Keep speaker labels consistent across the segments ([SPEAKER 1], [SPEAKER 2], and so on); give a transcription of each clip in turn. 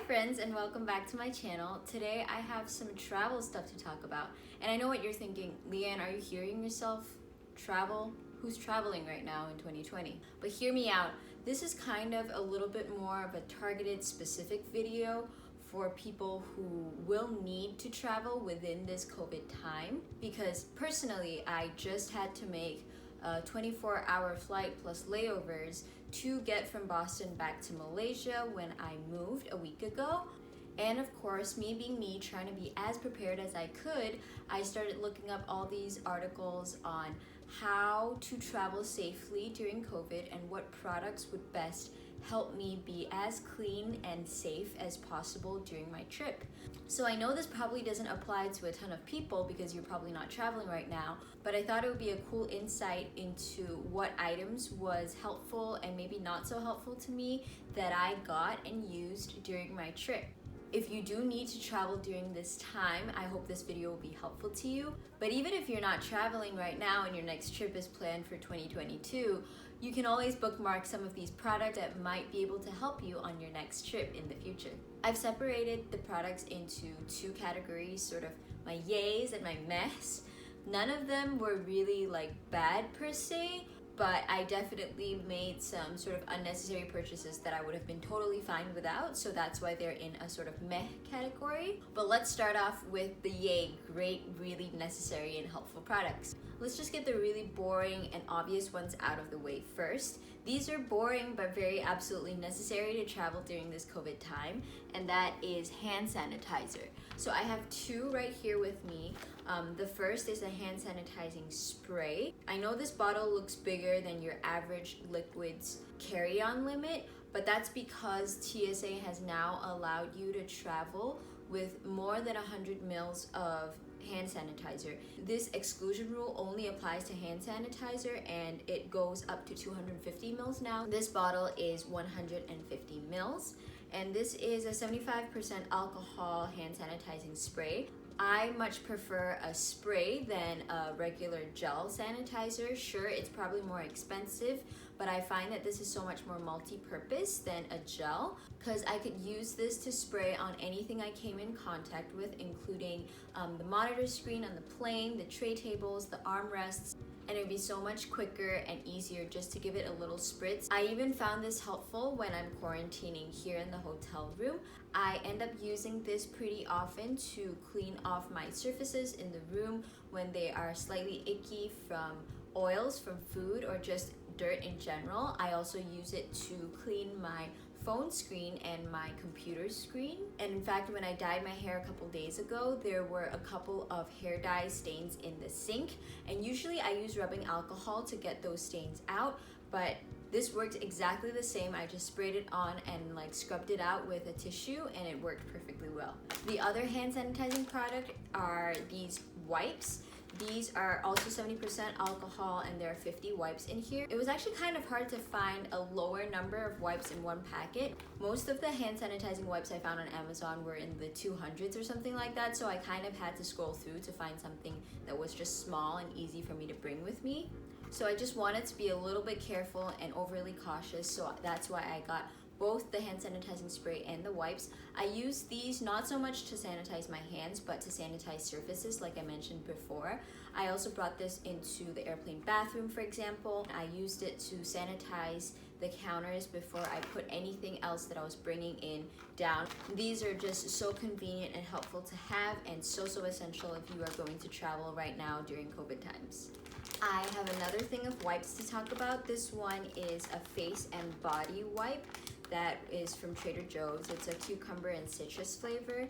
[SPEAKER 1] friends, and welcome back to my channel. Today I have some travel stuff to talk about. And I know what you're thinking, Leanne, are you hearing yourself? Travel? Who's traveling right now in 2020? But hear me out. This is kind of a little bit more of a targeted specific video for people who will need to travel within this COVID time. Because personally, I just had to make a 24-hour flight plus layovers to get from Boston back to Malaysia when I moved a week ago. And of course, me being me, trying to be as prepared as I could, I started looking up all these articles on how to travel safely during COVID and what products would best help me be as clean and safe as possible during my trip. So I know this probably doesn't apply to a ton of people because you're probably not traveling right now, but I thought it would be a cool insight into what items was helpful and maybe not so helpful to me that I got and used during my trip. If you do need to travel during this time, I hope this video will be helpful to you. But even if you're not traveling right now and your next trip is planned for 2022, you can always bookmark some of these products that might be able to help you on your next trip in the future. I've separated the products into two categories, sort of my yays and my mehs. None of them were really bad per se, but I definitely made some sort of unnecessary purchases that I would have been totally fine without, so that's why they're in a sort of meh category. But let's start off with the yay, great, really necessary and helpful products. Let's just get the really boring and obvious ones out of the way first. These are boring but very absolutely necessary to travel during this COVID time, and that is hand sanitizer. So I have two right here with me. The first is a hand sanitizing spray. I know this bottle looks bigger than your average liquids carry-on limit, but that's because TSA has now allowed you to travel with more than 100 mils of hand sanitizer. This exclusion rule only applies to hand sanitizer and it goes up to 250 mils now. This bottle is 150 mils and this is a 75% alcohol hand sanitizing spray. I much prefer a spray than a regular gel sanitizer. Sure, it's probably more expensive, but I find that this is so much more multi-purpose than a gel because I could use this to spray on anything I came in contact with, including the monitor screen on the plane, the tray tables, the armrests, and it would be so much quicker and easier just to give it a little spritz. I even found this helpful when I'm quarantining here in the hotel room. I end up using this pretty often to clean off my surfaces in the room when they are slightly icky from oils from food or just dirt in general. I also use it to clean my phone screen and my computer screen. And in fact, when I dyed my hair a couple days ago, there were a couple of hair dye stains in the sink. And usually I use rubbing alcohol to get those stains out, but this works exactly the same. I just sprayed it on and scrubbed it out with a tissue and it worked perfectly well. The other hand sanitizing product are these wipes. These are also 70% alcohol and there are 50 wipes in here. It was actually kind of hard to find a lower number of wipes in one packet. Most of the hand sanitizing wipes I found on Amazon were in the 200s or something like that, so I kind of had to scroll through to find something that was just small and easy for me to bring with me. So I just wanted to be a little bit careful and overly cautious, so that's why I got both the hand sanitizing spray and the wipes. I use these not so much to sanitize my hands, but to sanitize surfaces like I mentioned before. I also brought this into the airplane bathroom, for example. I used it to sanitize the counters before I put anything else that I was bringing in down. These are just so convenient and helpful to have and so essential if you are going to travel right now during COVID times. I have another thing of wipes to talk about. This one is a face and body wipe that is from Trader Joe's. It's a cucumber and citrus flavor.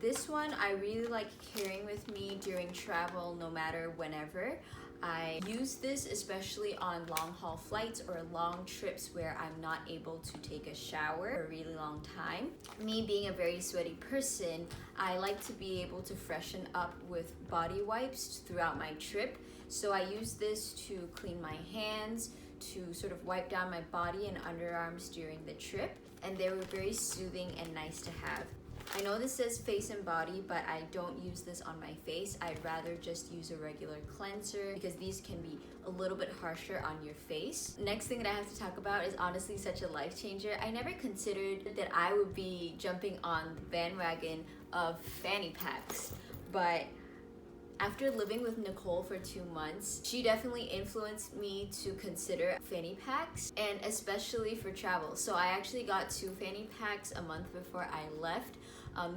[SPEAKER 1] This one I really like carrying with me during travel, no matter whenever. I use this especially on long haul flights or long trips where I'm not able to take a shower for a really long time. Me being a very sweaty person, I like to be able to freshen up with body wipes throughout my trip. So I use this to clean my hands, to sort of wipe down my body and underarms during the trip, and they were very soothing and nice to have. I know this says face and body, but I don't use this on my face. I'd rather just use a regular cleanser because these can be a little bit harsher on your face. Next thing that I have to talk about is honestly such a life changer. I never considered that I would be jumping on the bandwagon of fanny packs, but after living with Nicole for 2 months, she definitely influenced me to consider fanny packs, and especially for travel. So I actually got 2 fanny packs a month before I left.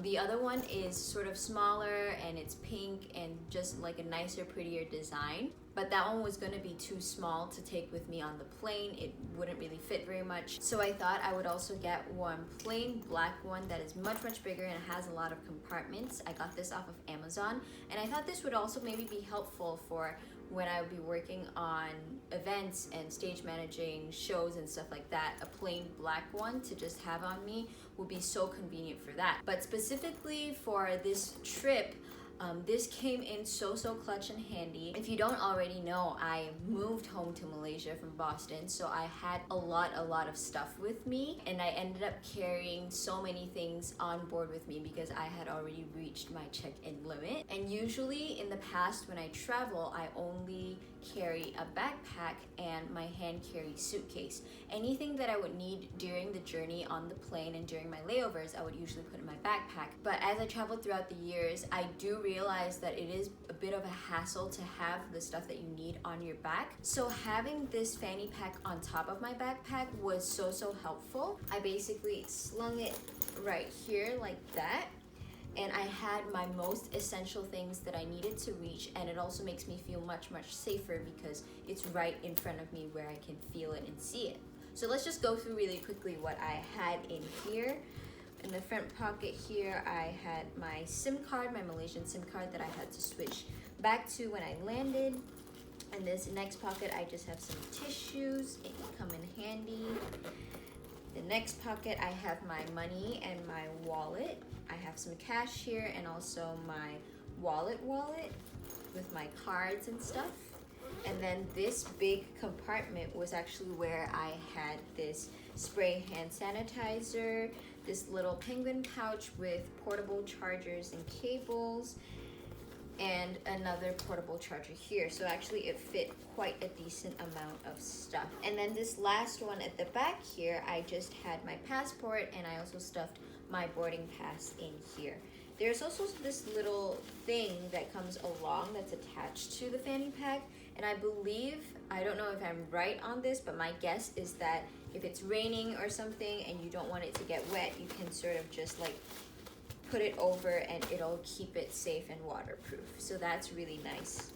[SPEAKER 1] The other one is sort of smaller and it's pink and just like a nicer, prettier design. But that one was going to be too small to take with me on the plane. It wouldn't really fit very much. So I thought I would also get one plain black one that is much, much bigger and has a lot of compartments. I got this off of Amazon, and I thought this would also maybe be helpful for when I would be working on events and stage managing shows and stuff like that. A plain black one to just have on me would be so convenient for that. But specifically for this trip, this came in so clutch and handy. If you don't already know, I moved home to Malaysia from Boston, so I had a lot of stuff with me, and I ended up carrying so many things on board with me because I had already reached my check-in limit. And usually in the past when I travel, I only carry a backpack and my hand carry suitcase. Anything that I would need during the journey on the plane and during my layovers, I would usually put in my backpack. But as I traveled throughout the years, I do realize that it is a bit of a hassle to have the stuff that you need on your back. So having this fanny pack on top of my backpack was so helpful. I basically slung it right here like that, and I had my most essential things that I needed to reach, and it also makes me feel much safer because it's right in front of me where I can feel it and see it. So let's just go through really quickly what I had in here. In the front pocket here, I had my SIM card, my Malaysian SIM card that I had to switch back to when I landed. In this next pocket, I just have some tissues. It can come in handy. The next pocket, I have my money and my wallet. I have some cash here and also my wallet with my cards and stuff. And then this big compartment was actually where I had this spray hand sanitizer, this little penguin pouch with portable chargers and cables, and another portable charger here. So actually it fit quite a decent amount of stuff. And then this last one at the back here, I just had my passport, and I also stuffed my boarding pass in here. There's also this little thing that comes along that's attached to the fanny pack, and I believe, I don't know if I'm right on this, but my guess is that if it's raining or something and you don't want it to get wet, you can sort of just like put it over and it'll keep it safe and waterproof. So that's really nice.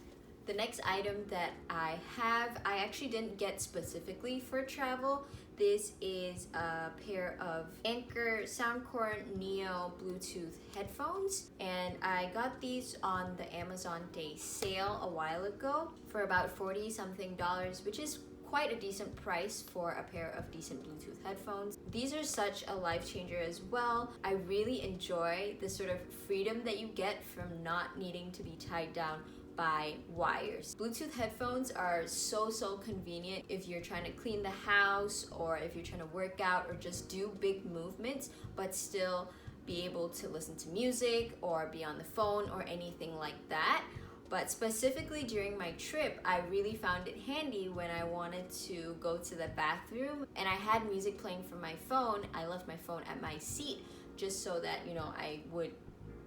[SPEAKER 1] The next item that I have, I actually didn't get specifically for travel. This is a pair of Anker Soundcore Neo Bluetooth headphones, and I got these on the Amazon Day sale a while ago for about 40 something dollars, which is quite a decent price for a pair of decent Bluetooth headphones. These are such a life changer as well. I really enjoy the sort of freedom that you get from not needing to be tied down by wires. Bluetooth headphones are so convenient if you're trying to clean the house, or if you're trying to work out, or just do big movements but still be able to listen to music or be on the phone or anything like that. But specifically during my trip, I really found it handy when I wanted to go to the bathroom and I had music playing from my phone. I left my phone at my seat just so that, you know, I would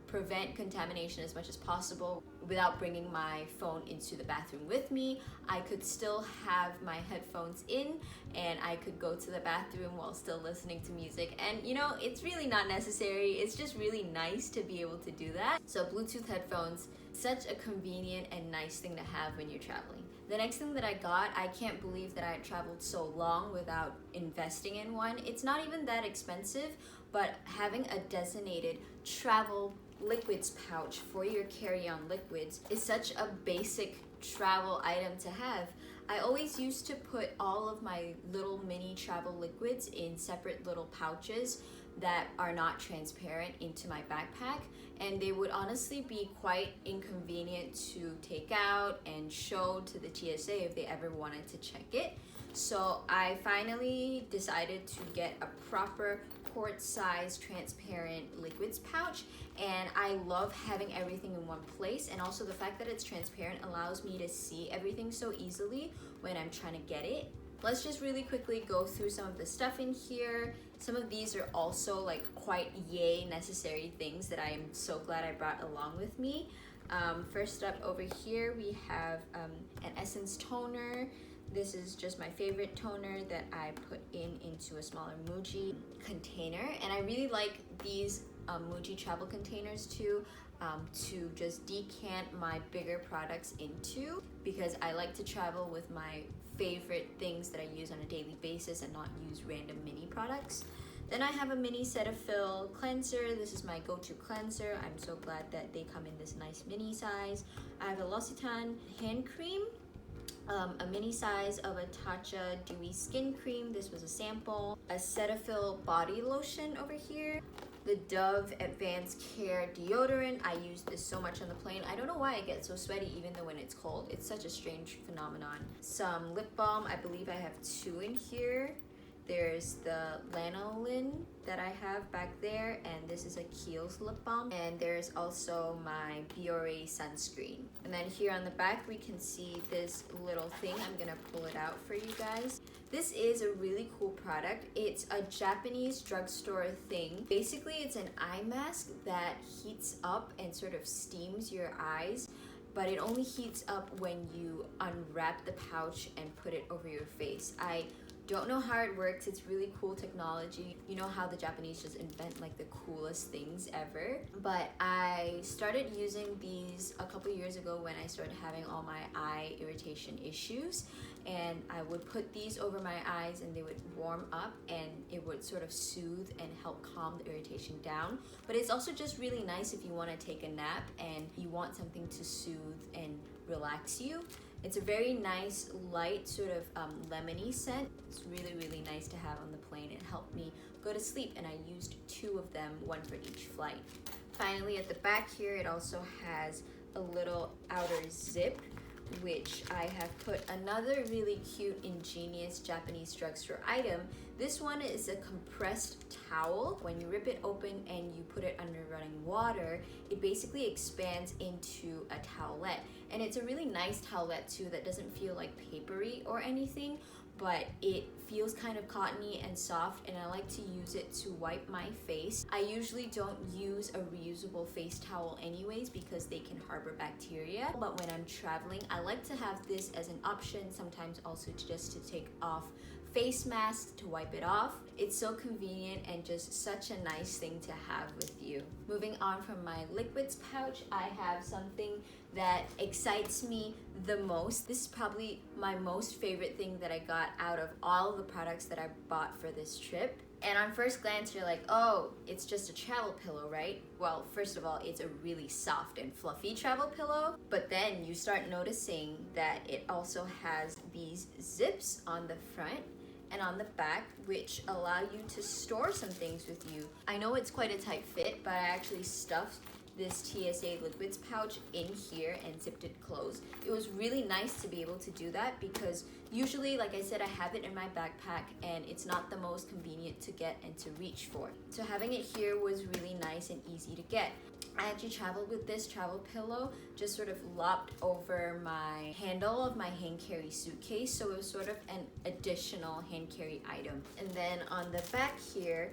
[SPEAKER 1] prevent contamination as much as possible without bringing my phone into the bathroom with me. I could still have my headphones in and I could go to the bathroom while still listening to music. And you know, it's really not necessary. It's just really nice to be able to do that. So Bluetooth headphones, such a convenient and nice thing to have when you're traveling. The next thing that I got, I can't believe that I had traveled so long without investing in one. It's not even that expensive, but having a designated travel liquids pouch for your carry-on liquids is such a basic travel item to have. I always used to put all of my little mini travel liquids in separate little pouches that are not transparent into my backpack, and they would honestly be quite inconvenient to take out and show to the TSA if they ever wanted to check it. So I finally decided to get a proper quart-size transparent liquids pouch, and I love having everything in one place, and also the fact that it's transparent allows me to see everything so easily when I'm trying to get it. Let's just really quickly go through some of the stuff in here. Some of these are also like quite yay necessary things that I am so glad I brought along with me. First up over here we have an Essence toner. This is just my favorite toner that I put into a smaller Muji container, and I really like these Muji travel containers too, to just decant my bigger products into, because I like to travel with my favorite things that I use on a daily basis and not use random mini products. Then I have a mini Cetaphil cleanser. This is my go-to cleanser. I'm so glad that they come in this nice mini size. I have a L'Occitane hand cream, a mini size of a Tatcha Dewy Skin Cream. This was a sample. A Cetaphil body lotion over here. The Dove Advanced Care deodorant. I use this so much on the plane. I don't know why I get so sweaty even though when it's cold. It's such a strange phenomenon. Some lip balm. I believe I have 2 in here. There's the Lanolin that I have back there, and this is a Kiehl's lip balm. And there's also my Biore sunscreen. And then here on the back, we can see this little thing. I'm gonna pull it out for you guys. This is a really cool product. It's a Japanese drugstore thing. Basically, it's an eye mask that heats up and sort of steams your eyes, but it only heats up when you unwrap the pouch and put it over your face. I don't know how it works. It's really cool technology. You know how the Japanese just invent like the coolest things ever. But I started using these a couple years ago when I started having all my eye irritation issues, and I would put these over my eyes and they would warm up and it would sort of soothe and help calm the irritation down. But it's also just really nice if you want to take a nap and you want something to soothe and relax you. It's a very nice, light, sort of lemony scent. It's really, really nice to have on the plane. It helped me go to sleep, and I used 2 of them, 1 for each flight. Finally, at the back here, it also has a little outer zip, which I have put another really cute, ingenious Japanese drugstore item. This one is a compressed towel. When you rip it open and you put it under running water, it basically expands into a towelette. And it's a really nice towelette too that doesn't feel like papery or anything, but it feels kind of cottony and soft, and I like to use it to wipe my face. I usually don't use a reusable face towel anyways because they can harbor bacteria, but when I'm traveling, I like to have this as an option, sometimes also just to take off face mask to wipe it off. It's so convenient and just such a nice thing to have with you. Moving on from my liquids pouch, I have something that excites me the most. This is probably my most favorite thing that I got out of all the products that I bought for this trip. And on first glance, you're like, oh, it's just a travel pillow, right? Well, first of all, it's a really soft and fluffy travel pillow, but then you start noticing that it also has these zips on the front and on the back, which allow you to store some things with you. I know it's quite a tight fit, but I actually stuffed this TSA liquids pouch in here and zipped it closed. It was really nice to be able to do that because usually, like I said, I have it in my backpack and it's not the most convenient to get and to reach for. So having it here was really nice and easy to get. I actually traveled with this travel pillow just sort of lopped over my handle of my hand carry suitcase, so it was sort of an additional hand carry item. And then on the back here,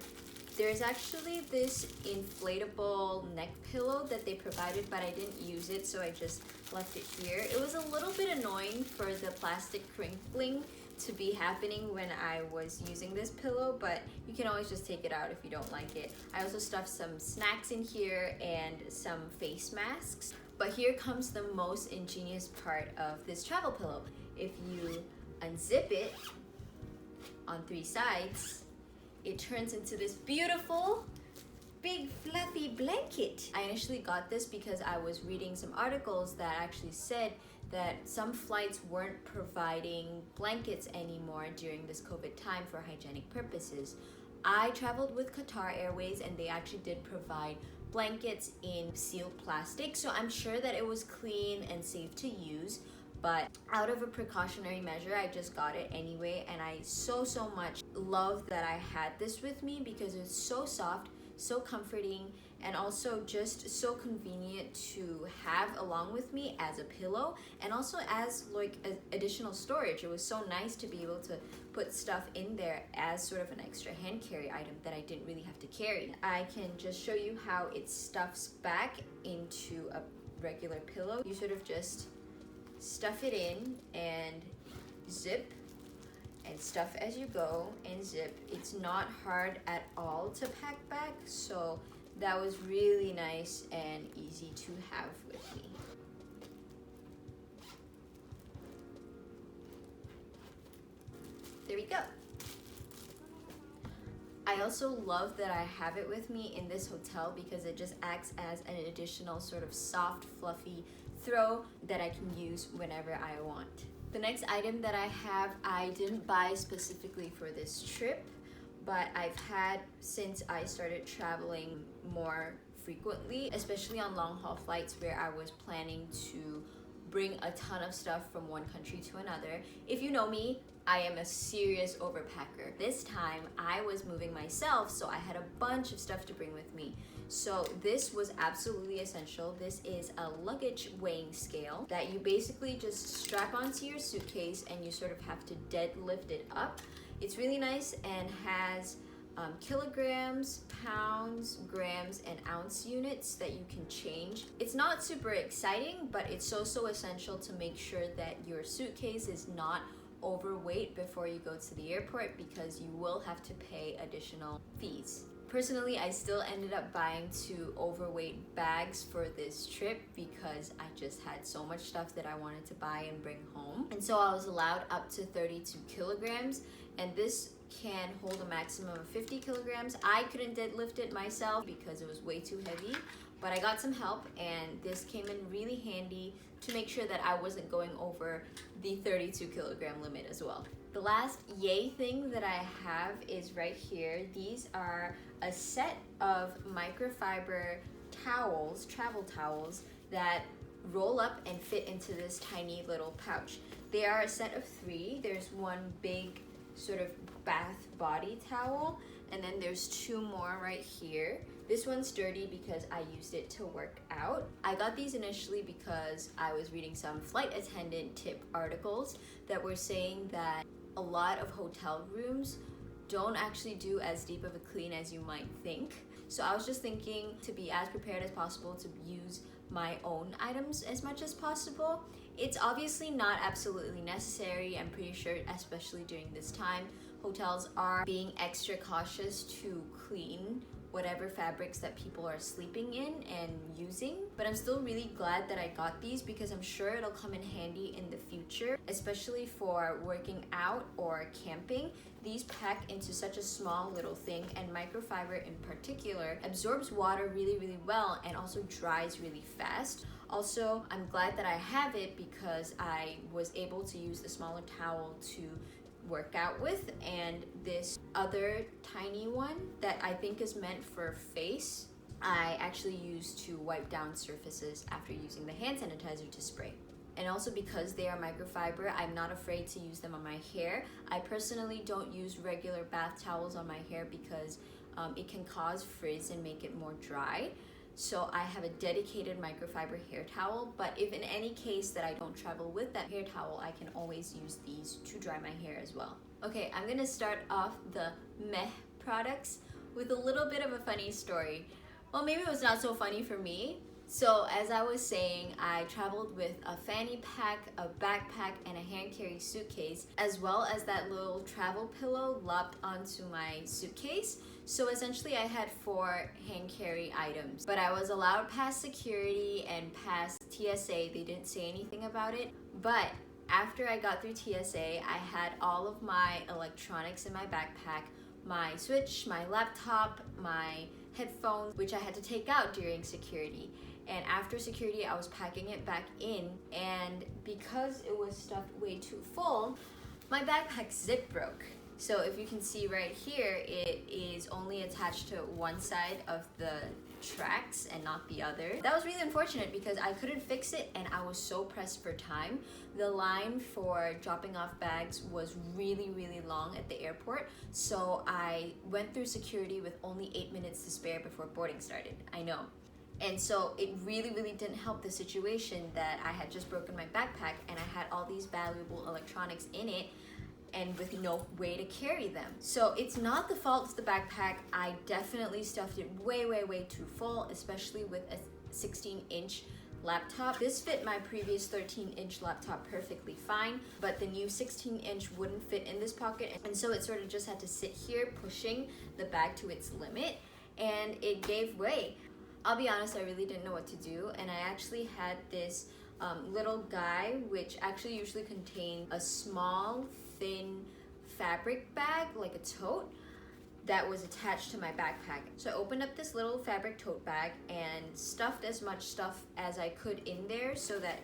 [SPEAKER 1] there's actually this inflatable neck pillow that they provided, but I didn't use it, so I just left it here. It was a little bit annoying for the plastic crinkling to be happening when I was using this pillow, but you can always just take it out if you don't like it. I also stuffed some snacks in here and some face masks. But here comes the most ingenious part of this travel pillow. If you unzip it on 3 sides, it turns into this beautiful big fluffy blanket. I initially got this because I was reading some articles that actually said that some flights weren't providing blankets anymore during this COVID time for hygienic purposes. I traveled with Qatar Airways and they actually did provide blankets in sealed plastic, so I'm sure that it was clean and safe to use. but out of a precautionary measure, I just got it anyway, and I so much love that I had this with me because it's so soft, so comforting, and also just so convenient to have along with me as a pillow, and also as like additional storage. It was so nice to be able to put stuff in there as sort of an extra hand carry item that I didn't really have to carry. I can just show you how it stuffs back into a regular pillow. You sort of just stuff it in and zip and stuff as you go and zip. It's not hard at all to pack back, so that was really nice and easy to have with me. There we go. I also love that I have it with me in this hotel because it just acts as an additional sort of soft, fluffy throw that I can use whenever I want. The next item that I have, I didn't buy specifically for this trip, but I've had since I started traveling more frequently, especially on long haul flights where I was planning to bring a ton of stuff from one country to another. If you know me, I am a serious overpacker. This time I was moving myself, so I had a bunch of stuff to bring with me. So this was absolutely essential. This is a luggage weighing scale that you basically just strap onto your suitcase and you sort of have to deadlift it up. It's really nice and has kilograms, pounds, grams, and ounce units that you can change. It's not super exciting, but it's so essential to make sure that your suitcase is not overweight before you go to the airport, because you will have to pay additional fees. Personally, I still ended up buying 2 overweight bags for this trip because I just had so much stuff that I wanted to buy and bring home. And so I was allowed up to 32 kilograms, and this can hold a maximum of 50 kilograms. I couldn't deadlift it myself because it was way too heavy, but I got some help, and this came in really handy to make sure that I wasn't going over the 32 kilogram limit as well. The last yay thing that I have is right here. These are a set of microfiber towels, travel towels, that roll up and fit into this tiny little pouch. They are a set of 3. There's one big sort of bath body towel, and then there's 2 more right here. This one's dirty because I used it to work out. I got these initially because I was reading some flight attendant tip articles that were saying that a lot of hotel rooms don't actually do as deep of a clean as you might think. So I was just thinking to be as prepared as possible to use my own items as much as possible. It's obviously not absolutely necessary. I'm pretty sure, especially during this time, hotels are being extra cautious to clean whatever fabrics that people are sleeping in and using. But I'm still really glad that I got these because I'm sure it'll come in handy in the future, especially for working out or camping. These pack into such a small little thing, and microfiber in particular absorbs water really well and also dries really fast. Also, I'm glad that I have it because I was able to use the smaller towel to work out with, and this other tiny one that I think is meant for face, I actually use to wipe down surfaces after using the hand sanitizer to spray. And also because they are microfiber, I'm not afraid to use them on my hair. I personally don't use regular bath towels on my hair because it can cause frizz and make it more dry. So I have a dedicated microfiber hair towel, but if in any case that I don't travel with that hair towel, I can always use these to dry my hair as well. Okay, I'm gonna start off the meh products with a little bit of a funny story. Well, maybe it was not so funny for me. So as I was saying, I traveled with a fanny pack, a backpack, and a hand carry suitcase, as well as that little travel pillow lopped onto my suitcase. So essentially I had 4 hand carry items, but I was allowed past security and past TSA. They didn't say anything about it, but after I got through TSA, I had all of my electronics in my backpack, my Switch, my laptop, my headphones, which I had to take out during security. And after security, I was packing it back in, and because it was stuffed way too full, my backpack zip broke. So if you can see right here, it is only attached to one side of the tracks and not the other. That was really unfortunate because I couldn't fix it and I was so pressed for time. The line for dropping off bags was really long at the airport, so I went through security with only 8 minutes to spare before boarding started. I know. And so it really didn't help the situation that I had just broken my backpack and I had all these valuable electronics in it and with no way to carry them. So it's not the fault of the backpack. I definitely stuffed it way too full, especially with a 16-inch laptop. This fit my previous 13-inch laptop perfectly fine, but the new 16-inch wouldn't fit in this pocket, and so it sort of just had to sit here pushing the bag to its limit, and it gave way. I'll be honest, I really didn't know what to do, and I actually had this little guy, which actually usually contained a small, thin fabric bag, like a tote, that was attached to my backpack. So I opened up this little fabric tote bag and stuffed as much stuff as I could in there so that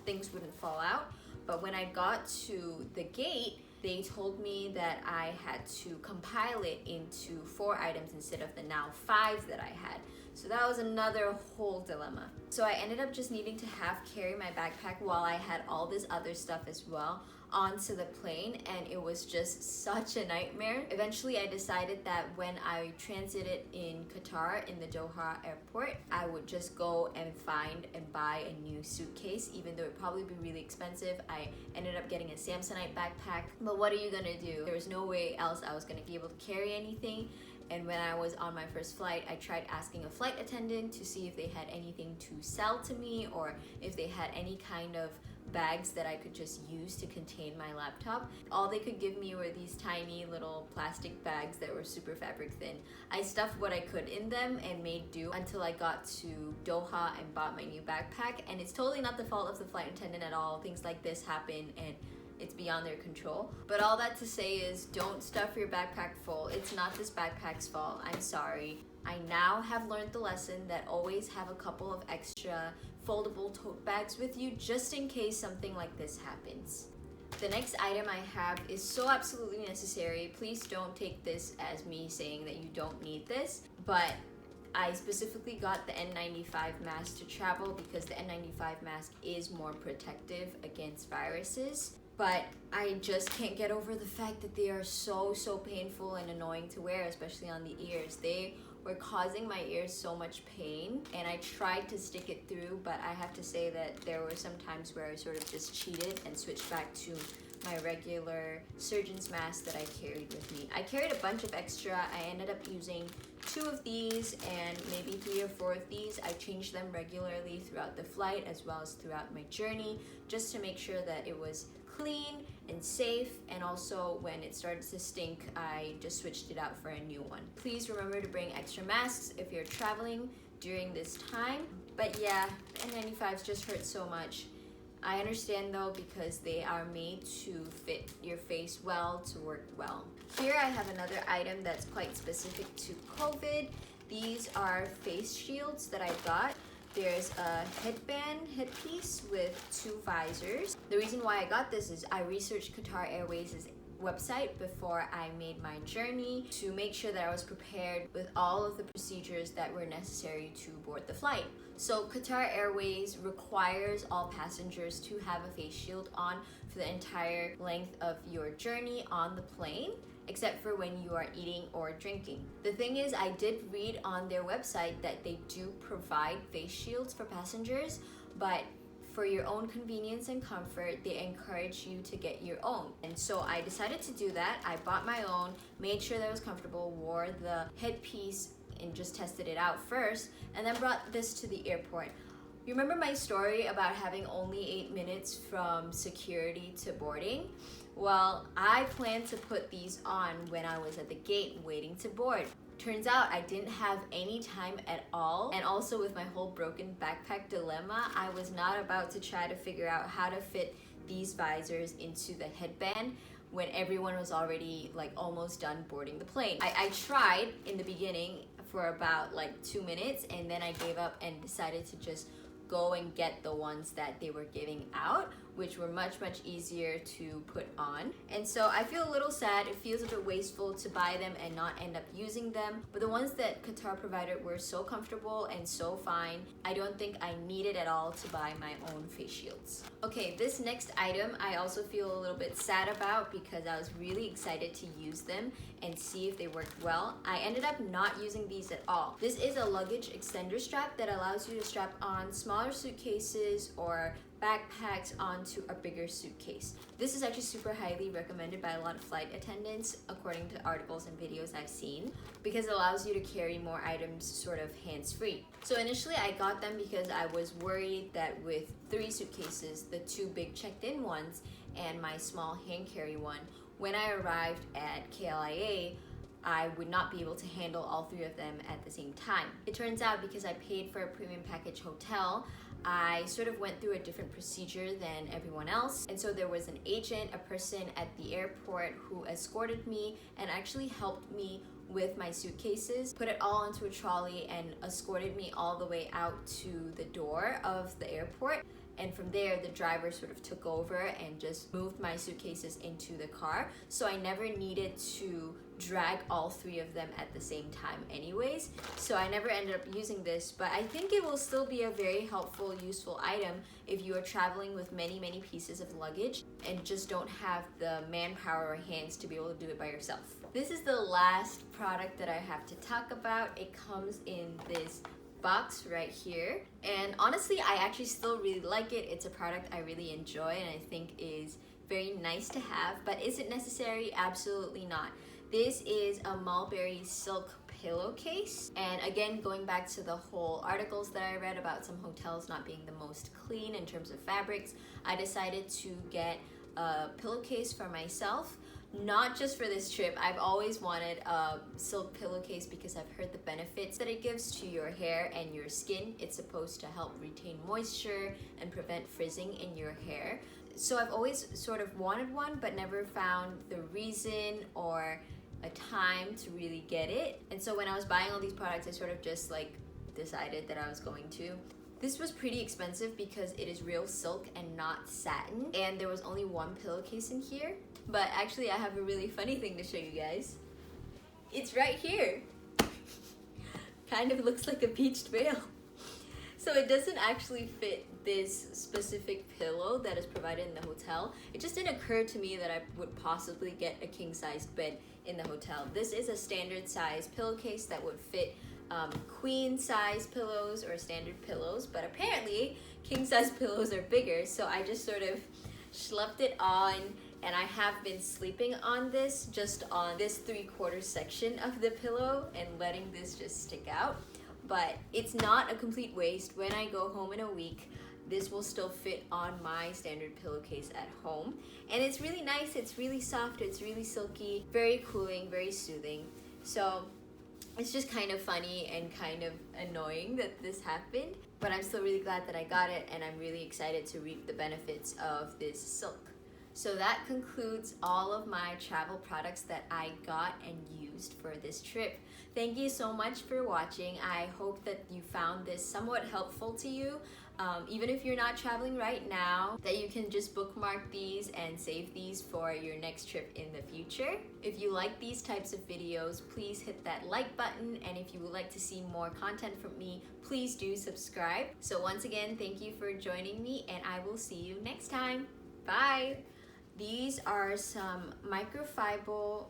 [SPEAKER 1] things wouldn't fall out. But when I got to the gate, they told me that I had to compile it into 4 items instead of the now 5 that I had. So that was another whole dilemma. So I ended up just needing to half carry my backpack while I had all this other stuff as well onto the plane, and it was just such a nightmare. Eventually I decided that when I transited in Qatar in the Doha airport, I would just go and find and buy a new suitcase, even though it'd probably be really expensive. I ended up getting a Samsonite backpack, but what are you gonna do? There was no way else I was gonna be able to carry anything. And when I was on my first flight, I tried asking a flight attendant to see if they had anything to sell to me or if they had any kind of bags that I could just use to contain my laptop. All they could give me were these tiny little plastic bags that were super fabric thin. I stuffed what I could in them and made do until I got to Doha and bought my new backpack. And it's totally not the fault of the flight attendant at all. Things like this happen and it's beyond their control. But all that to say is, don't stuff your backpack full. It's not this backpack's fault. I'm sorry. I now have learned the lesson that always have a couple of extra foldable tote bags with you just in case something like this happens. The next item I have is so absolutely necessary. Please don't take this as me saying that you don't need this, but I specifically got the N95 mask to travel because the N95 mask is more protective against viruses. But I just can't get over the fact that they are so painful and annoying to wear, especially on the ears. They were causing my ears so much pain, and I tried to stick it through, but I have to say that there were some times where I sort of just cheated and switched back to my regular surgeon's mask that I carried with me. I carried a bunch of extra. I ended up using 2 of these and maybe 3 or 4 of these. I changed them regularly throughout the flight as well as throughout my journey, just to make sure that it was clean and safe, and also when it started to stink, I just switched it out for a new one. Please remember to bring extra masks if you're traveling during this time. But yeah, N95s just hurt so much. I understand though, because they are made to fit your face well, to work well. Here I have another item that's quite specific to COVID. These are face shields that I got. There's a headpiece with 2 visors. The reason why I got this is I researched Qatar Airways' website before I made my journey to make sure that I was prepared with all of the procedures that were necessary to board the flight. So Qatar Airways requires all passengers to have a face shield on for the entire length of your journey on the plane, except for when you are eating or drinking. The thing is, I did read on their website that they do provide face shields for passengers, but for your own convenience and comfort, they encourage you to get your own. And so I decided to do that. I bought my own, made sure that it was comfortable, wore the headpiece and just tested it out first, and then brought this to the airport. You remember my story about having only 8 minutes from security to boarding? Well, I planned to put these on when I was at the gate waiting to board. Turns out I didn't have any time at all, and also with my whole broken backpack dilemma, I was not about to try to figure out how to fit these visors into the headband when everyone was already like almost done boarding the plane. I tried in the beginning for about like 2 minutes, and then I gave up and decided to just go and get the ones that they were giving out, which were much easier to put on. And so I feel a little sad. It feels a bit wasteful to buy them and not end up using them. But the ones that Qatar provided were so comfortable and so fine. I don't think I needed at all to buy my own face shields. Okay, this next item I also feel a little bit sad about because I was really excited to use them and see if they worked well. I ended up not using these at all. This is a luggage extender strap that allows you to strap on smaller suitcases or backpacks onto a bigger suitcase. This is actually super highly recommended by a lot of flight attendants according to articles and videos I've seen because it allows you to carry more items sort of hands-free. So initially I got them because I was worried that with 3 suitcases, the 2 big checked-in ones and my small hand carry one, when I arrived at KLIA, I would not be able to handle all 3 of them at the same time. It turns out because I paid for a premium package hotel, I sort of went through a different procedure than everyone else. And so there was an agent, a person at the airport who escorted me and actually helped me with my suitcases, put it all into a trolley and escorted me all the way out to the door of the airport. And from there, the driver sort of took over and just moved my suitcases into the car. So I never needed to drag all 3 of them at the same time anyways. So I never ended up using this, but I think it will still be a very helpful, useful item if you are traveling with many pieces of luggage and just don't have the manpower or hands to be able to do it by yourself. This is the last product that I have to talk about. It comes in this box right here, and honestly I actually still really like it. It's a product I really enjoy and I think is very nice to have, but is it necessary? Absolutely not. This is a mulberry silk pillowcase, and again, going back to the whole articles that I read about some hotels not being the most clean in terms of fabrics, I decided to get a pillowcase for myself. Not just for this trip. I've always wanted a silk pillowcase because I've heard the benefits that it gives to your hair and your skin. It's supposed to help retain moisture and prevent frizzing in your hair. So I've always sort of wanted one but never found the reason or a time to really get it. And so when I was buying all these products, I sort of just like decided that I was going to. This was pretty expensive because it is real silk and not satin, and there was only 1 pillowcase in here. But actually I have a really funny thing to show you guys. It's right here. Kind of looks like a beached veil. So it doesn't actually fit this specific pillow that is provided in the hotel. It just didn't occur to me that I would possibly get a king-sized bed in the hotel. This is a standard size pillowcase that would fit queen size pillows or standard pillows, but apparently king size pillows are bigger, so I just sort of schlepped it on, and I have been sleeping on this, just on this 3/4 section of the pillow and letting this just stick out. But it's not a complete waste. When I go home in a week, this will still fit on my standard pillowcase at home, and it's really nice. It's really soft, it's really silky, very cooling, very soothing. So it's just kind of funny and kind of annoying that this happened, but I'm still really glad that I got it, and I'm really excited to reap the benefits of this silk. So that concludes all of my travel products that I got and used for this trip. Thank you so much for watching. I hope that you found this somewhat helpful to you. Even if you're not traveling right now, that you can just bookmark these and save these for your next trip in the future. If you like these types of videos, please hit that like button, and if you would like to see more content from me, please do subscribe. So once again, thank you for joining me, and I will see you next time. Bye! These are some microfiber